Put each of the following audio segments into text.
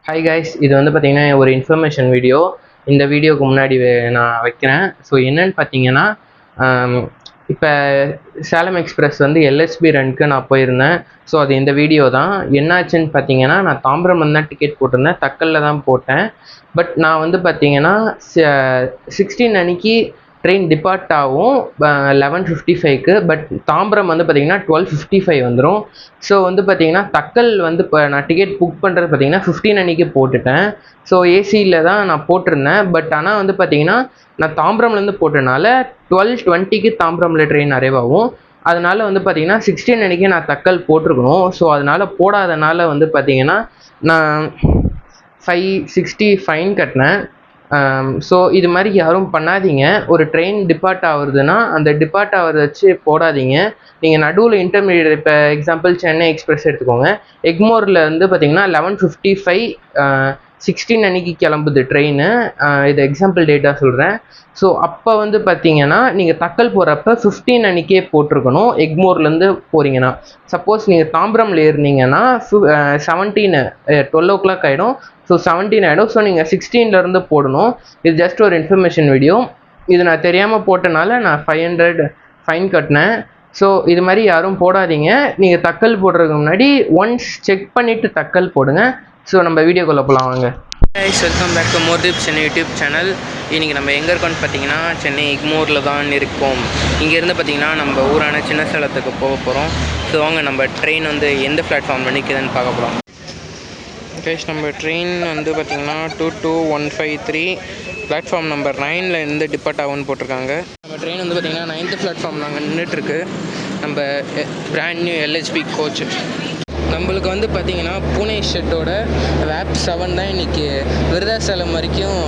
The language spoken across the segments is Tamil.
ஹாய் கைஸ், இது வந்து பார்த்தீங்கன்னா ஒரு இன்ஃபர்மேஷன் வீடியோ. இந்த வீடியோக்கு முன்னாடி நான் வைக்கிறேன். ஸோ என்னன்னு பார்த்தீங்கன்னா, இப்போ சேலம் எக்ஸ்பிரஸ் வந்து எல்எஸ்பி ரனுக்கு நான் போயிருந்தேன். ஸோ அது இந்த வீடியோ தான். என்னாச்சுன்னு பார்த்தீங்கன்னா, நான் தாம்பரம் தான் டிக்கெட் போட்டிருந்தேன், தக்கலில் தான் போட்டேன். பட் நான் வந்து பார்த்தீங்கன்னா 16 அன்னைக்கு ட்ரெயின் டிபார்ட் ஆகும் 11:55க்கு. பட் தாம்பரம் வந்து பார்த்தீங்கன்னா 12:55 வந்துடும். ஸோ வந்து பார்த்தீங்கன்னா தக்கல் வந்து இப்போ நான் டிக்கெட் புக் பண்ணுறது பார்த்தீங்கன்னா 15 அன்னைக்கு போட்டுட்டேன். ஸோ ஏசியில் தான் நான் போட்டிருந்தேன். பட் ஆனால் வந்து பார்த்தீங்கன்னா நான் தாம்பரம்லேருந்து போட்டனால 12:20க்கு தாம்பரமில் ட்ரெயின் அரைவ் ஆகும். அதனால் வந்து பார்த்தீங்கன்னா 16 அன்னைக்கு நான் தக்கல் போட்டிருக்கணும். ஸோ அதனால் போடாதனால வந்து பார்த்தீங்கன்னா நான் 560 ஃபைன் கட்டினேன். ஸோ இது மாதிரி யாரும் பண்ணாதீங்க. ஒரு ட்ரெயின் டிபார்ட் ஆகுறதுன்னா அந்த டிபார்ட் ஆகிறத வச்சு போடாதீங்க. நீங்கள் நடுவில் இன்டர்மீடியட், இப்போ எக்ஸாம்பிள் சென்னை எக்ஸ்பிரஸ் எடுத்துக்கோங்க. எக்மோரில் வந்து பார்த்தீங்கன்னா 11:55 16 அன்னைக்கு கிளம்புது ட்ரெயின். இது எக்ஸாம்பிள் டேட்டாக சொல்கிறேன். ஸோ அப்போ வந்து பார்த்தீங்கன்னா நீங்கள் தக்கல் போகிறப்ப 15 அன்னைக்கே போட்டிருக்கணும். எக்மோர்லேருந்து போகிறீங்கன்னா, சப்போஸ் நீங்கள் தாம்பரமில் ஏறினீங்கன்னா 17 12 o'clock ஆகிடும். ஸோ 17 ஆகிடும். ஸோ நீங்கள் 16லேருந்து போடணும். இது ஜஸ்ட் ஒரு இன்ஃபர்மேஷன் வீடியோ. இது நான் தெரியாமல் போட்டனால நான் 500 ஃபைன் கட்டினேன். ஸோ இது மாதிரி யாரும் போடாதீங்க. நீங்கள் தக்கல் போடுறதுக்கு முன்னாடி ஒன்ஸ் செக் பண்ணிவிட்டு தக்கல் போடுங்க. ஸோ நம்ம வீடியோக்குள்ளே போகலாம் வாங்க. Guys, welcome back to more tips Chennai YouTube channel. இன்றைக்கி நம்ம எங்கே இருக்கோம்னு பார்த்தீங்கன்னா சென்னை எக்மோரில் தான் இருக்கோம். இங்கேருந்து பார்த்தீங்கன்னா நம்ம ஊரான சின்ன சேலத்துக்கு போக போகிறோம். ஸோ வாங்க நம்ம ட்ரெயின் வந்து எந்த பிளாட்ஃபார்ம் நிற்குதுன்னு பார்க்க போகிறோம். கைஸ், நம்ம ட்ரெயின் வந்து பார்த்திங்கன்னா 22153 பிளாட்ஃபார்ம் நம்பர் 9ல் இருந்து டிபார்ட் ஆகும்னு போட்டிருக்காங்க. நம்ம ட்ரெயின் வந்து பார்த்திங்கன்னா 9th பிளாட்ஃபார்ம் நாங்கள் நின்றுட்டுருக்கு. நம்ம பிராண்ட் நியூ எல்ஹெச்பி கோச். நம்மளுக்கு வந்து பார்த்திங்கன்னா பூனே ஷெட்டோட வேப் 7 தான் இன்றைக்கி விருதாசலம் வரைக்கும்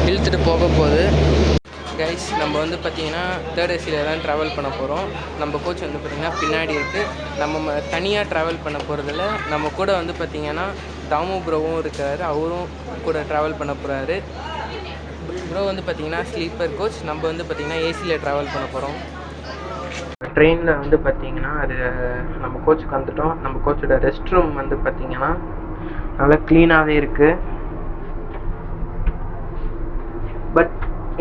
இழுத்துட்டு போக போகுது. கைஸ், நம்ம வந்து பார்த்திங்கன்னா 3rd ஏசியில் தான் ட்ராவல் பண்ண போகிறோம். நம்ம கோச் வந்து பார்த்திங்கன்னா பின்னாடி இருக்குது. நம்ம தனியாக ட்ராவல் பண்ண போகிறதில்ல. நம்ம கூட வந்து பார்த்திங்கன்னா தாமு ப்ரோவும் இருக்கார். அவரும் கூட ட்ராவல் பண்ண போகிறாரு. ப்ரோ வந்து பார்த்திங்கன்னா ஸ்லீப்பர் கோச். நம்ம வந்து பார்த்திங்கன்னா ஏசியில் ட்ராவல் பண்ண போகிறோம். ட்ரெயினில் வந்து பார்த்திங்கன்னா அது நம்ம கோச்சுக்கு வந்துட்டோம். நம்ம கோச்சோட ரெஸ்ட் ரூம் வந்து பார்த்திங்கன்னா நல்லா க்ளீனாகவே இருக்குது. பட்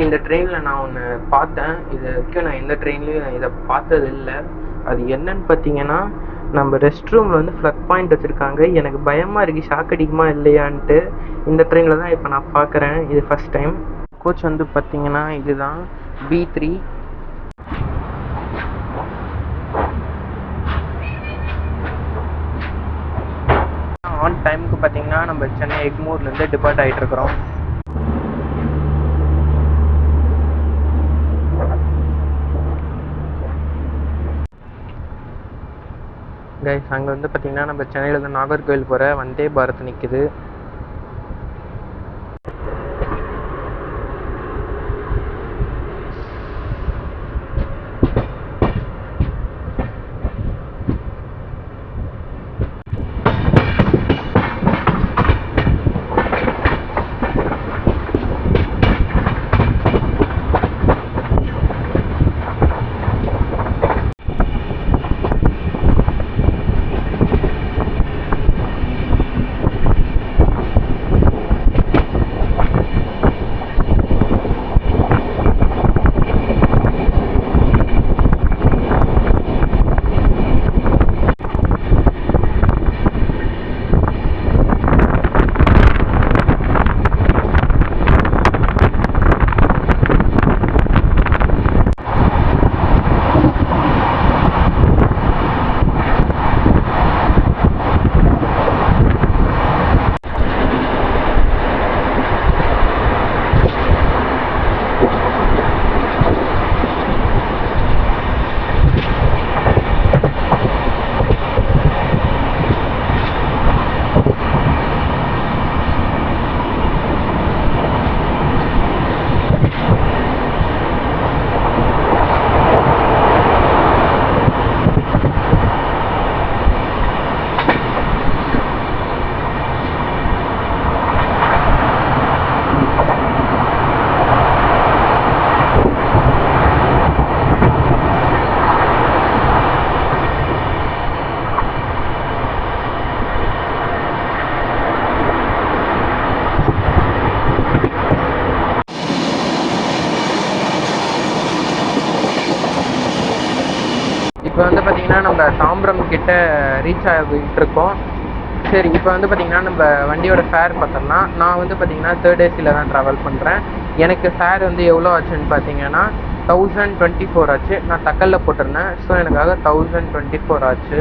இந்த ட்ரெயினில் நான் ஒன்று பார்த்தேன். இது வரைக்கும் நான் எந்த ட்ரெயின்லேயும் இதை பார்த்தது இல்லை. அது என்னன்னு பார்த்தீங்கன்னா, நம்ம ரெஸ்ட் ரூமில் வந்து ஃப்ளக் பாயிண்ட் வச்சுருக்காங்க. எனக்கு பயமாக இருக்குது, ஷாக் அடிக்குமா இல்லையான்ட்டு. இந்த ட்ரெயினில் தான் இப்போ நான் பார்க்குறேன். இது ஃபஸ்ட் டைம். கோச் வந்து பார்த்திங்கன்னா இதுதான் B3. ஆன் டைமுக்கு பார்த்தீங்கன்னா நம்ம சென்னை எக்மோர்லேருந்து டிபார்ட் ஆகிட்டுருக்குறோம். கைஸ், அங்கே வந்து பார்த்திங்கன்னா நம்ம சென்னையிலேருந்து நாகர்கோவில் போகிற வந்தே பாரத் நிற்குது. இப்போ வந்து பார்த்திங்கன்னா நம்ம தாம்பரம் கிட்ட ரீச் ஆகிட்டு இருக்கோம். சரி, இப்போ வந்து பார்த்திங்கன்னா நம்ம வண்டியோட ஃபேர் பார்த்தோம்னா, நான் வந்து பார்த்திங்கன்னா தேர்ட் ஏசியில் தான் ட்ராவல் பண்ணுறேன். எனக்கு ஃபேர் வந்து எவ்வளோ ஆச்சுன்னு பார்த்தீங்கன்னா 1024 ஆச்சு. நான் தக்கலில் போட்டிருந்தேன். ஸோ எனக்காக 1024 ஆச்சு.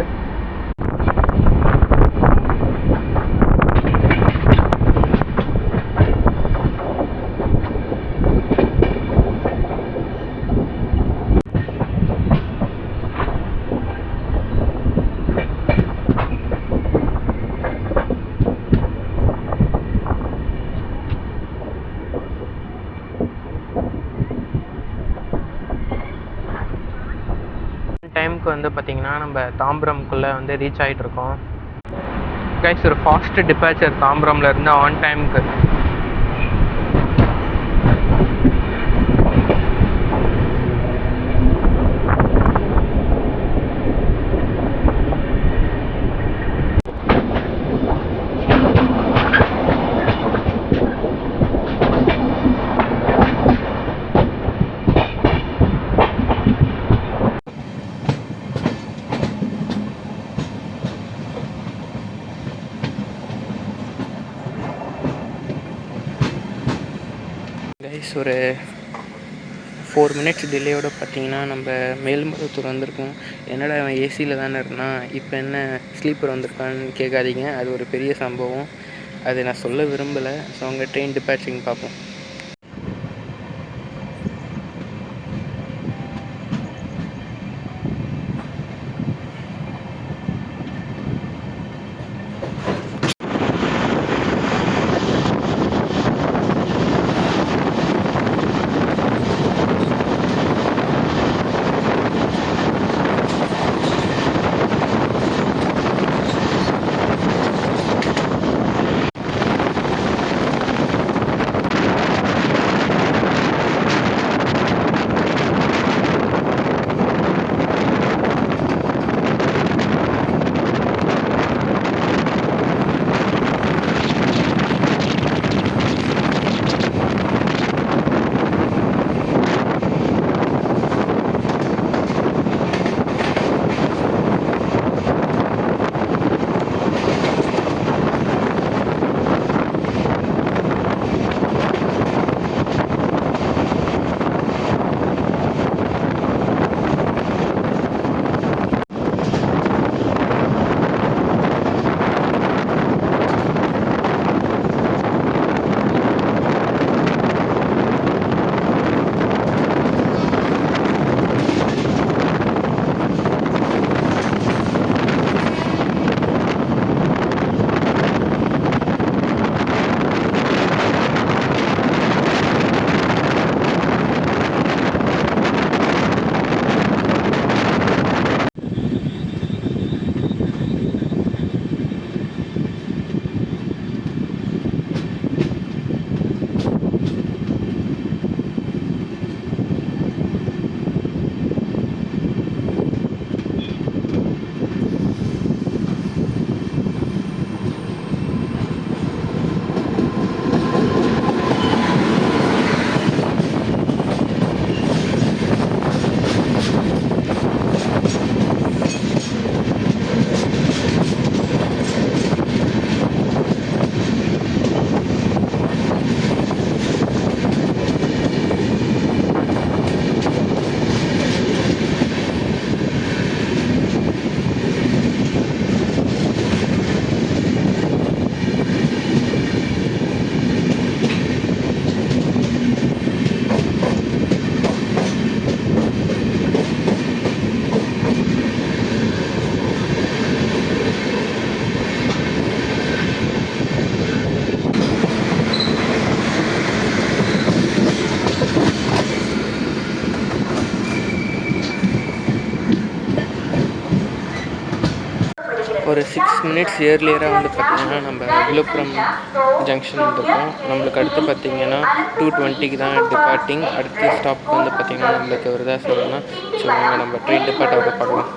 டைமுக்கு வந்து பார்த்திங்கன்னா நம்ம தாம்பரம்குள்ளே வந்து ரீச் ஆகிட்ருக்கோம். கைஸ், ஒரு ஃபாஸ்ட் டிபார்ச்சர் தாம்பரம்ல இருந்து ஆன் டைமுக்கு. கைஸ், ஒரு 4 மினிட்ஸ் டிலேயோடு பார்த்தீங்கன்னா நம்ம மேல்மருவத்தூர் வந்திருக்கோம். என்னடா அவன் ஏசியில் தானே இருந்தான், இப்போ என்ன ஸ்லீப்பர் வந்திருக்கான்னு கேட்காதீங்க. அது ஒரு பெரிய சம்பவம். அதை நான் சொல்ல விரும்பலை. ஸோ அவங்க ட்ரெயின் டிபார்ச்சிங் பார்ப்போம். ஒரு 6 மினிட்ஸ் ஏர்லியராக வந்து பார்த்திங்கன்னா நம்ம விழுப்புரம் ஜங்ஷன் வந்திருக்கோம். நம்மளுக்கு அடுத்து பார்த்திங்கன்னா 2:20க்கு தான் டிபார்ட்டிங். அடுத்த ஸ்டாப் வந்து பார்த்திங்கன்னா நம்மளுக்கு விருதாசலம் தான். ஸோ நம்ம ட்ரெயின் டிபார்ட் ஆக பார்க்கலாம்.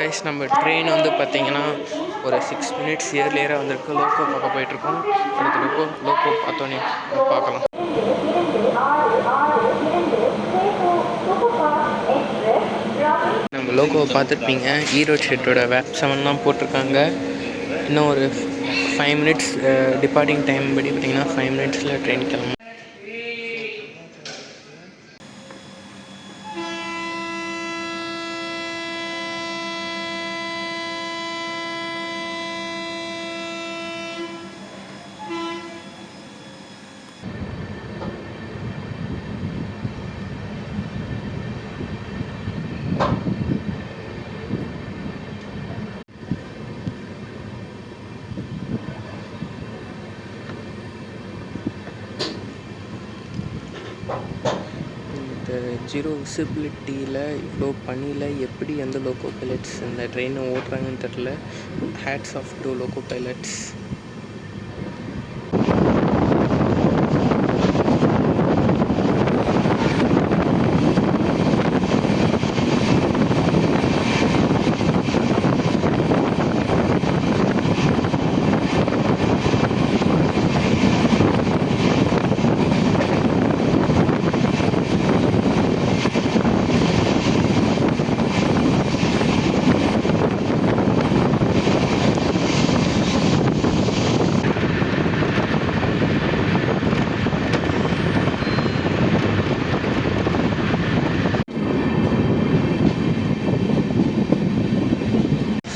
கைஸ் நம்ம ட்ரெயின் வந்து பார்த்திங்கன்னா ஒரு 6 மினிட்ஸ் இயர்லியராக வந்திருக்கு. லோக்கோ பார்க்க போயிட்டுருக்கோம். அடுத்த லோக்கோ பார்த்தோன்னே பார்க்கலாம். நம்ம லோகோவை பார்த்துருப்பீங்க. ஈரோடு ஷெட்டோட வேப் 7 போட்டிருக்காங்க. இன்னும் ஒரு 5 மினிட்ஸ் டிபார்ட்டிங் டைம் படி பார்த்திங்கன்னா 5 மினிட்ஸில் ட்ரெயின் கிளம்பும். இந்த ஜீரோ விசிபிலிட்டியில் இவ்வளோ பனியில் எப்படி அந்த லோக்கோ பைலட்ஸ் இந்த ட்ரெயினை ஓட்டுறாங்கன்னு தெரில. Hats off to loco pilots.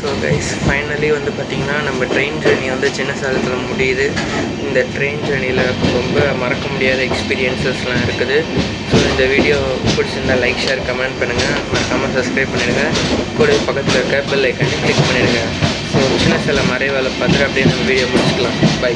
So guys finally வந்து பார்த்திங்கன்னா நம்ம ட்ரெயின் ஜேர்னி வந்து சின்ன சேலத்தில் முடியுது. இந்த ட்ரெயின் ஜேர்னியில் ரொம்ப மறக்க முடியாத எக்ஸ்பீரியன்ஸஸ்லாம் இருக்குது. ஸோ இந்த வீடியோ பிடிச்சிருந்தால் லைக், ஷேர், கமெண்ட் பண்ணுங்கள். மறக்காமல் சப்ஸ்கிரைப் பண்ணிடுங்க. கூட பக்கத்தில் இருக்க பெல் ஐக்கானே கிளிக் பண்ணிடுங்க. ஸோ சின்ன சேலம் மறைவேலை பார்த்துட்டு அப்படியே நம்ம வீடியோ முடிச்சுக்கலாம். பை.